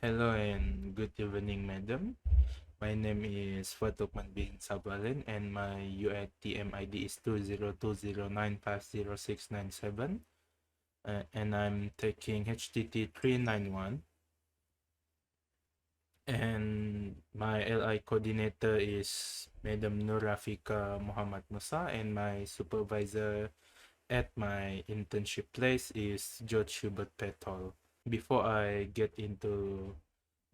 Hello and good evening, madam. My name is Fuad bin Savaln and my UITM ID is 2020950697 and I'm taking HTT 391 and my LI coordinator is Madam Nur Rafika Muhammad Musa and my supervisor at my internship place is George Hubert Petol. Before I get into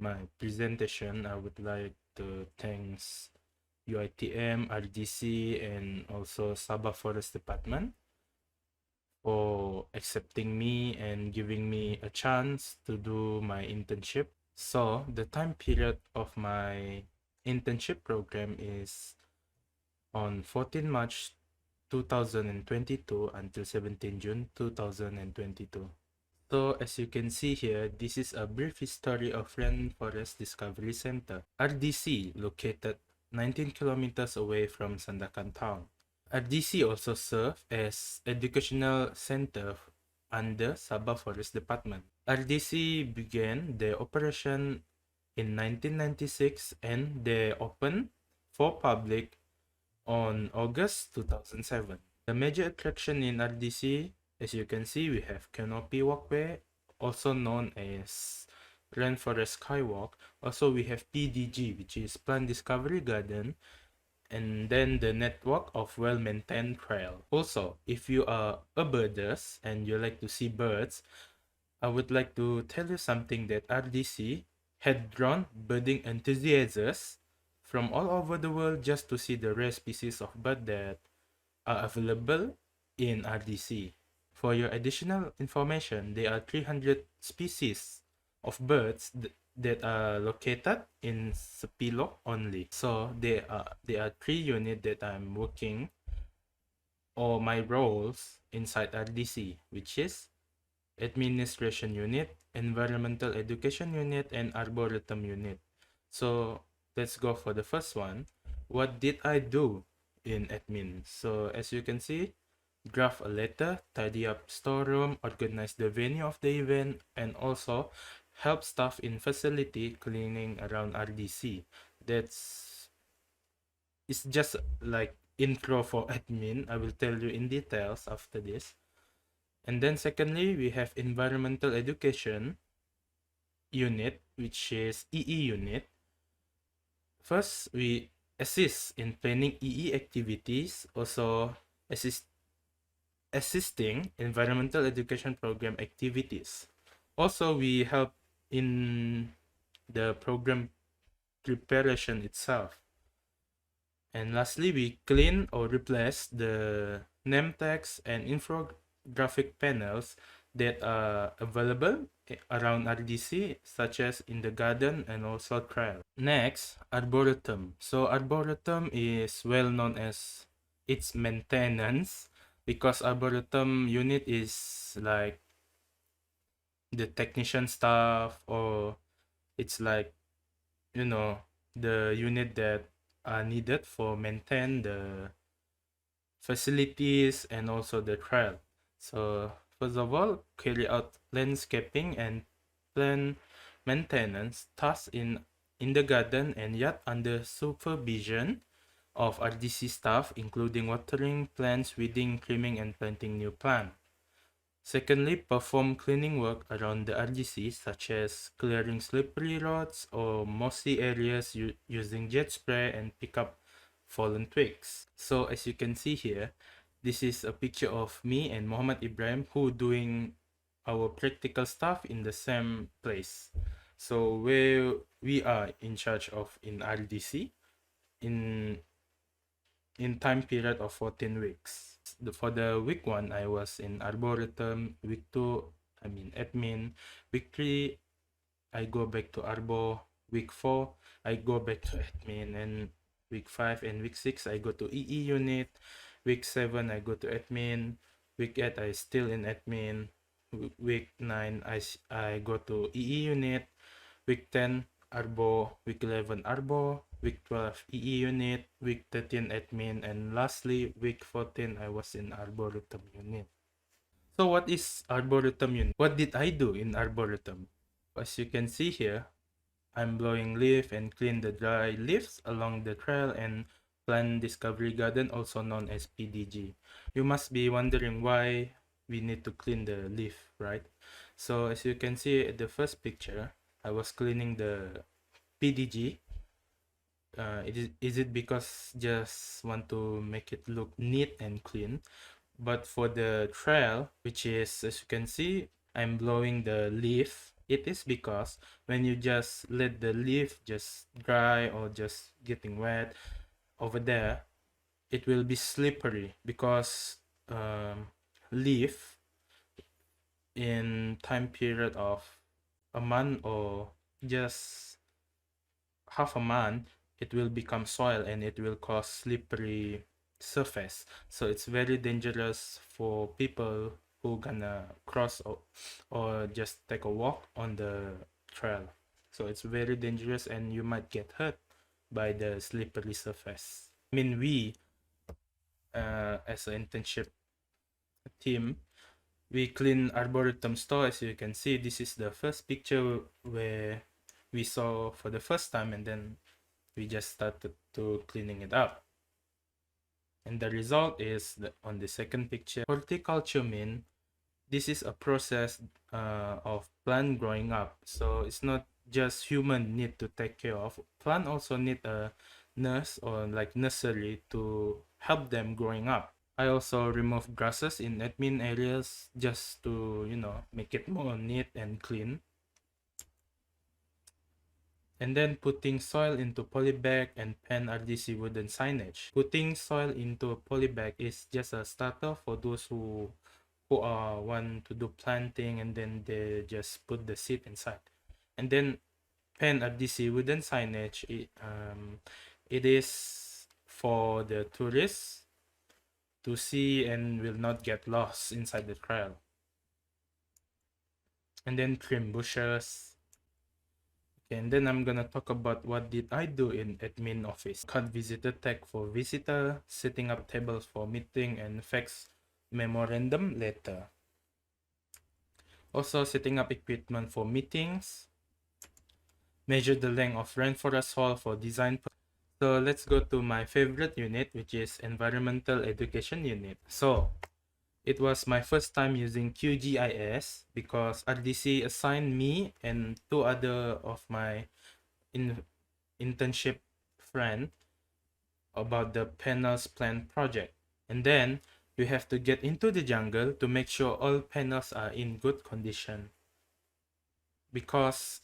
my presentation, I would like to thanks UITM, RDC, and also Sabah Forest Department for accepting me and giving me a chance to do my internship. So the time period of my internship program is on 14 March 2022 until 17 June 2022. So as you can see here, this is a brief history of Rainforest Discovery Center, RDC, located 19 kilometers away from Sandakan town. RDC also serves as educational center under Sabah Forest Department. RDC began their operation in 1996 and they opened for public on August 2007. The major attraction in RDC, as you can see, we have Canopy Walkway, also known as Rainforest Skywalk. Also, we have PDG, which is Plant Discovery Garden, and then the network of well-maintained trail. Also, if you are a birders and you like to see birds, I would like to tell you something that RDC had drawn birding enthusiasts from all over the world just to see the rare species of bird that are available in RDC. For your additional information, there are 300 species of birds that are located in Sepilok only. So there are 3 units that I'm working or my roles inside RDC, which is Administration Unit, Environmental Education Unit, and Arboretum Unit. So let's go for the first one. What did I do in admin? So as you can see, draft a letter, tidy up storeroom, organize the venue of the event, and also help staff in facility cleaning around RDC. It's just like intro for admin. I will tell you in details after this. And then secondly, we have environmental education unit, which is EE unit. First, we assist in planning EE activities, also assisting environmental education program activities. Also, we help in the program preparation itself. And lastly, we clean or replace the name tags and infographic panels that are available around RDC, such as in the garden and also trail. Next, Arboretum. So Arboretum is well known as its maintenance because Arboretum unit is like the technician staff, or it's like, you know, the unit that are needed for maintain the facilities and also the trail. So first of all, carry out landscaping and plant maintenance tasks in the garden and yard under supervision of RDC staff, including watering plants, weeding, trimming, and planting new plants. Secondly, perform cleaning work around the RDC, such as clearing slippery roads or mossy areas using jet spray and pick up fallen twigs. So as you can see here, this is a picture of me and Muhammad Ibrahim who doing our practical stuff in the same place. So where we are in charge of in RDC in time period of 14 weeks. For the week 1, I was in Arboretum. Week 2, I mean admin. Week 3, I go back to Arbo. Week 4, I go back to admin. And week 5 and week 6, I go to EE unit. Week 7, I go to admin. Week 8, I still in admin. Week 9, I go to EE unit. Week 10, Arbo. Week 11, Arbo. Week 12, EE unit. Week 13, admin. And lastly, week 14, I was in Arboretum unit. So what is Arboretum unit? What did I do in Arboretum? As you can see here, I'm blowing leaf and clean the dry leaves along the trail and plant discovery garden, also known as PDG. You must be wondering why we need to clean the leaf, right? So as you can see at the first picture, I was cleaning the PDG. Is it because just want to make it look neat and clean? But for the trail, which is, as you can see, I'm blowing the leaf. It is because when you just let the leaf just dry or just getting wet over there, it will be slippery because leaf in time period of a month or just half a month, it will become soil and it will cause slippery surface. So it's very dangerous for people who gonna cross or just take a walk on the trail. So it's very dangerous and you might get hurt by the slippery surface. I mean, we as an internship team, we clean arboretum store. As you can see, this is the first picture where we saw for the first time, and then we just started to cleaning it up. And the result is on the second picture. Horticulture mean this is a process of plant growing up. So it's not just human need to take care of. Plant also need a nurse or like nursery to help them growing up. I also remove grasses in admin areas just to, make it more neat and clean. And then putting soil into polybag and pen RDC wooden signage. Putting soil into a polybag is just a starter for those who want to do planting, and then they just put the seed inside. And then pen RDC wooden signage, it is for the tourists to see and will not get lost inside the trail. And then trim bushes. Okay, and then I'm gonna talk about what did I do in admin office. Cut visitor tag for visitor, setting up tables for meeting, and fax memorandum letter. Also setting up equipment for meetings. Measure the length of rainforest hall for design. So let's go to my favorite unit, which is environmental education unit. So it was my first time using QGIS because RDC assigned me and two other of my internship friend about the panels plan project. And then you have to get into the jungle to make sure all panels are in good condition, because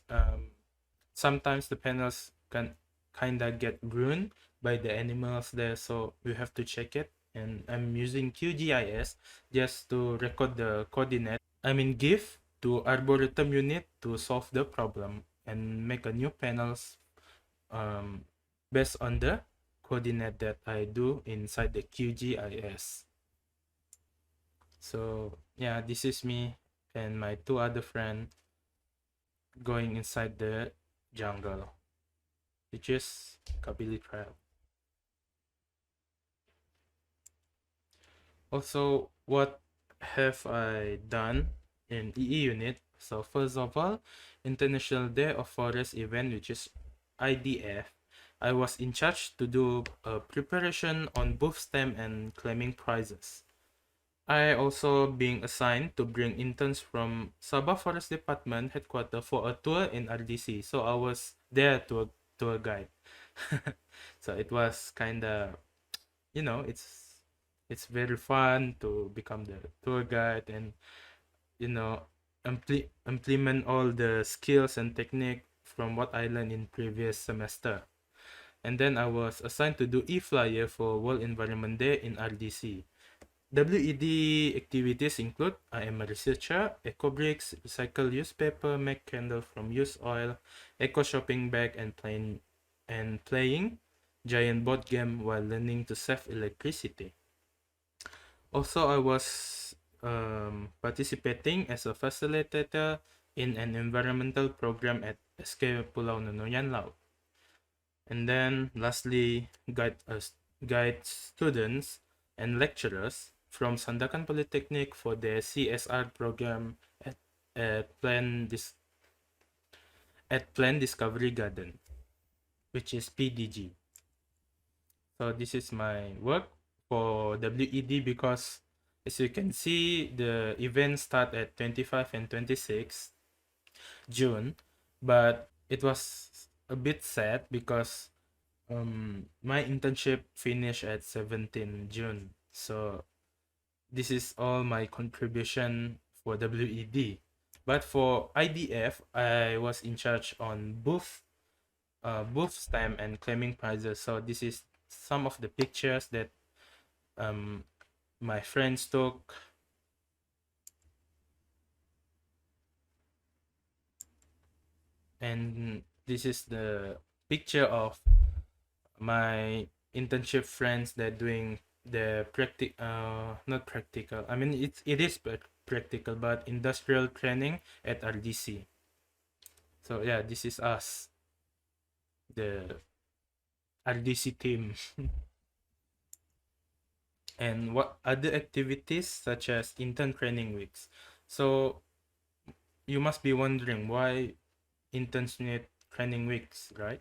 sometimes the panels can kinda get ruined by the animals there, so you have to check it. And I'm using QGIS just to record the coordinate, give to Arboretum unit to solve the problem and make a new panels based on the coordinate that I do inside the QGIS. So yeah, this is me and my two other friends going inside the jungle, which is Kabili Trail. Also, what have I done in EE unit? So first of all, International Day of Forest event, which is IDF. I was in charge to do a preparation on booth stamp and claiming prizes. I also being assigned to bring interns from Sabah Forest Department headquarters for a tour in RDC. So I was there to a tour guide. So it was kind of, it's very fun to become the tour guide and implement all the skills and technique from what I learned in previous semester. And then I was assigned to do e-flyer for World Environment Day in RDC. WED activities include I am a researcher, eco bricks, recycle used paper, make candle from used oil, eco shopping bag, and playing giant board game while learning to save electricity. Also, I was participating as a facilitator in an environmental program at SK Pulau Nunuyan Laut. And then lastly, guide students and lecturers from Sandakan Polytechnic for their CSR program at at Plant Discovery Garden, which is PDG. So this is my work for WED because as you can see, the event start at 25 and 26 June, but it was a bit sad because my internship finished at 17 June. So this is all my contribution for WED. But for IDF, I was in charge on booth stamp and claiming prizes. So this is some of the pictures that my friends took. And this is the picture of my internship friends that doing the not practical. I mean it is practical but industrial training at RDC. So yeah, this is us, the RDC team. And what other activities such as intern training weeks. So you must be wondering why interns need training weeks, right?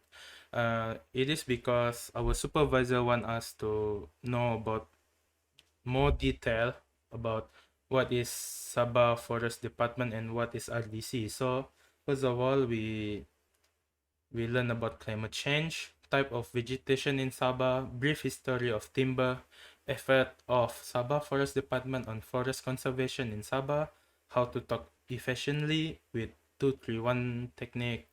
It is because our supervisor want us to know about more detail about what is Sabah Forest Department and what is RDC. So first of all, we learn about climate change, type of vegetation in Sabah, brief history of timber, effect of Sabah Forest Department on forest conservation in Sabah, how to talk efficiently with 231 technique,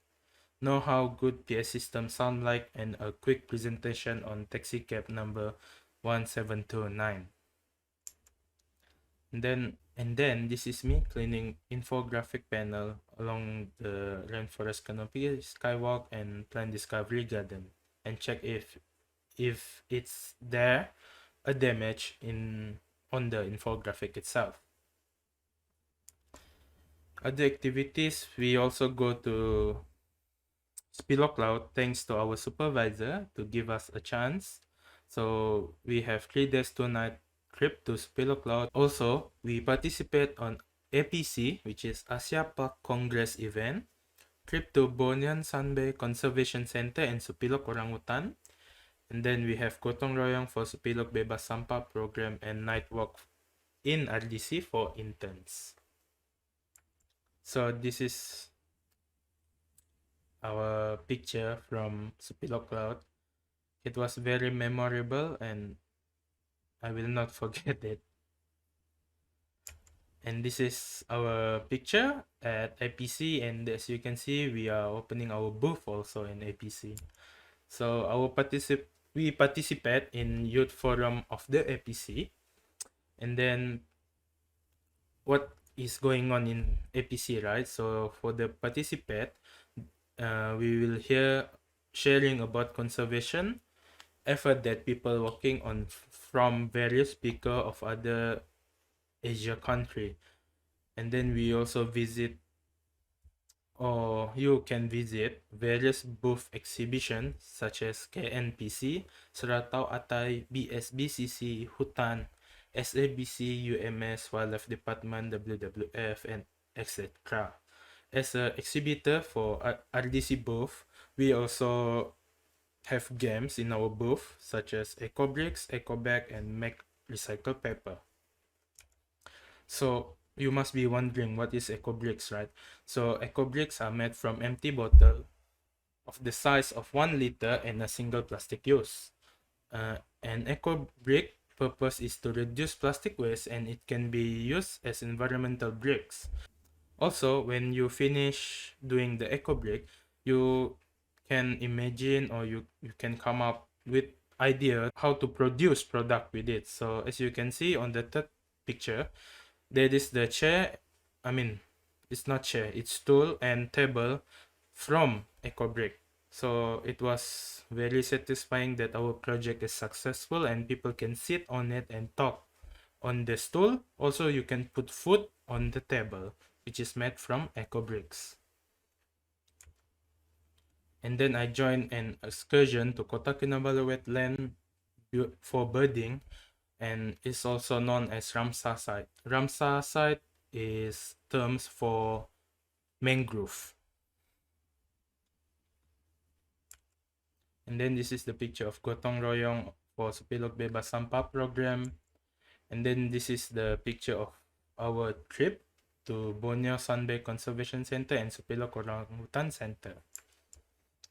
know how good PS systems sound like, and a quick presentation on taxi cab number 1729. And then this is me cleaning infographic panel along the rainforest canopy, skywalk, and plant discovery garden, and check if it's there a damage in on the infographic itself. Other activities, we also go to Spilo Cloud thanks to our supervisor to give us a chance. So we have 3 days 2 night trip to Spilo Cloud. Also, we participate on APC, which is Asia Park Congress event, trip to Bonian Sanbay Conservation Center and Supilok Orangutan. And then we have Gotong Royong for Supilok Bebas Sampah program and night walk in RDC for interns. So this is our picture from Supilok Cloud. It was very memorable and I will not forget it. And this is our picture at APC, and as you can see, we are opening our booth also in APC. So we participate in youth forum of the APC, and then what is going on in APC, right? So for the participate, we will hear sharing about conservation effort that people working on from various speaker of other Asia country. And then we also visit, or you can visit various booth exhibitions such as KNPC, Seratau Atai, BSBCC, Hutan, SABC, UMS, Wildlife Department, WWF, and etc. As an exhibitor for RDC booth, we also have games in our booth such as EcoBricks, EcoBag, and Make Recycle Paper. So you must be wondering what is EcoBricks, right? So EcoBricks are made from empty bottle of the size of 1 liter and a single plastic use. An EcoBrick purpose is to reduce plastic waste and it can be used as environmental bricks. Also, when you finish doing the EcoBrick, you can imagine or you can come up with idea how to produce product with it. So as you can see on the third picture, there is the chair, I mean, it's not chair, it's stool and table from EcoBrick. So it was very satisfying that our project is successful and people can sit on it and talk on the stool. Also, you can put food on the table, which is made from EcoBricks. And then I joined an excursion to Kota Kinabalu wetland for birding, and is also known as Ramsar site. Ramsar site is terms for mangrove. And then this is the picture of Gotong Royong for Supilok Bebas Sampah program. And then this is the picture of our trip to Borneo Sunbay Conservation Center and Supilok Orangutan Center.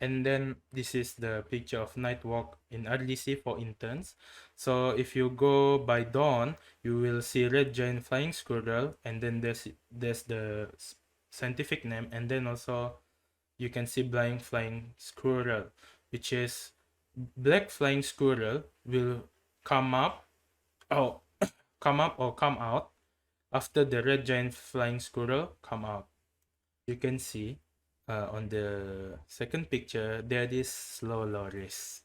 And then this is the picture of night walk in RDC for interns. So if you go by dawn, you will see red giant flying squirrel, and then there's the scientific name, and then also you can see blind flying squirrel, which is black flying squirrel will come up, oh, come up or come out after the red giant flying squirrel come out. You can see on the second picture there is slow loris.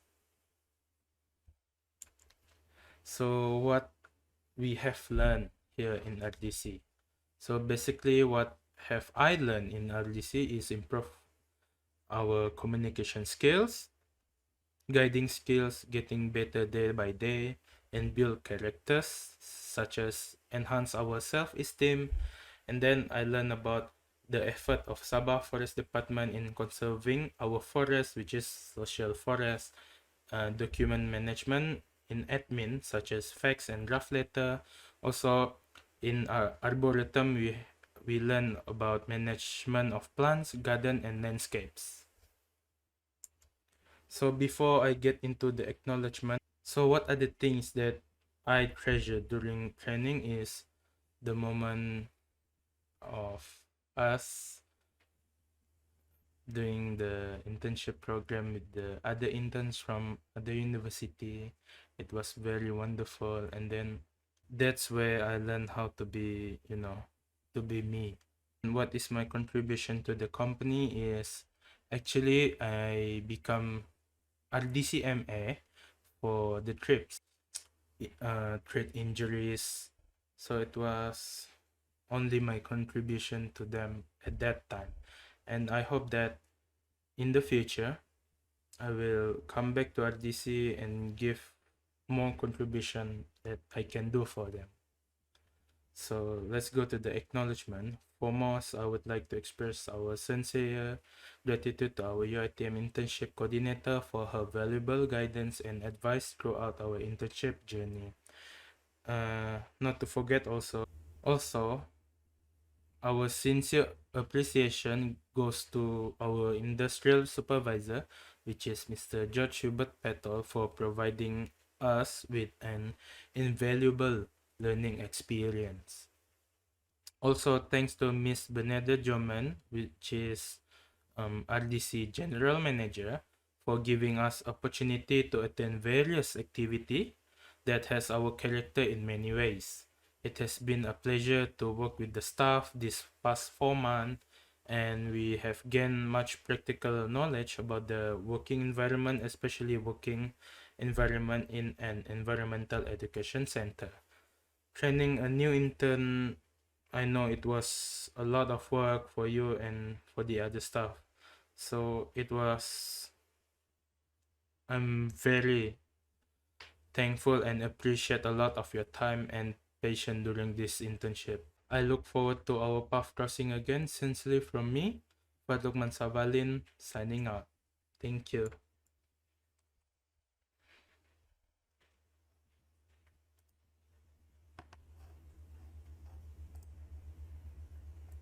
So what we have learned here in RDC. So basically what have I learned in RDC is improve our communication skills, guiding skills, getting better day by day, and build characters such as enhance our self-esteem. And then I learned about the effort of Sabah Forest Department in conserving our forest, which is social forest, document management in admin such as fax and draft letter. Also in our arboretum, we learn about management of plants, garden, and landscapes. So before I get into the acknowledgement, so what are the things that I treasure during training is the moment of us doing the internship program with the other interns from other university. It was very wonderful, and then that's where I learned how to be, to be me. And what is my contribution to the company is actually I become RDCMA for the trips, trade injuries. So it was only my contribution to them at that time. And I hope that in the future, I will come back to RDC and give more contribution that I can do for them. So let's go to the acknowledgement. Foremost, I would like to express our sincere gratitude to our UITM internship coordinator for her valuable guidance and advice throughout our internship journey. Not to forget also our sincere appreciation goes to our industrial supervisor, which is Mr. George Hubert Petal, for providing us with an invaluable learning experience. Also, thanks to Miss Beneda Joman, which is RDC General Manager, for giving us opportunity to attend various activity that has our character in many ways. It has been a pleasure to work with the staff this past 4 months, and we have gained much practical knowledge about the working environment, especially working environment in an environmental education center. Training a new intern, I know it was a lot of work for you and for the other staff. So I'm very thankful and appreciate a lot of your time and patience during this internship. I look forward to our path crossing again. Sincerely from me, Fuad Lukhman Savaln, signing out. Thank you.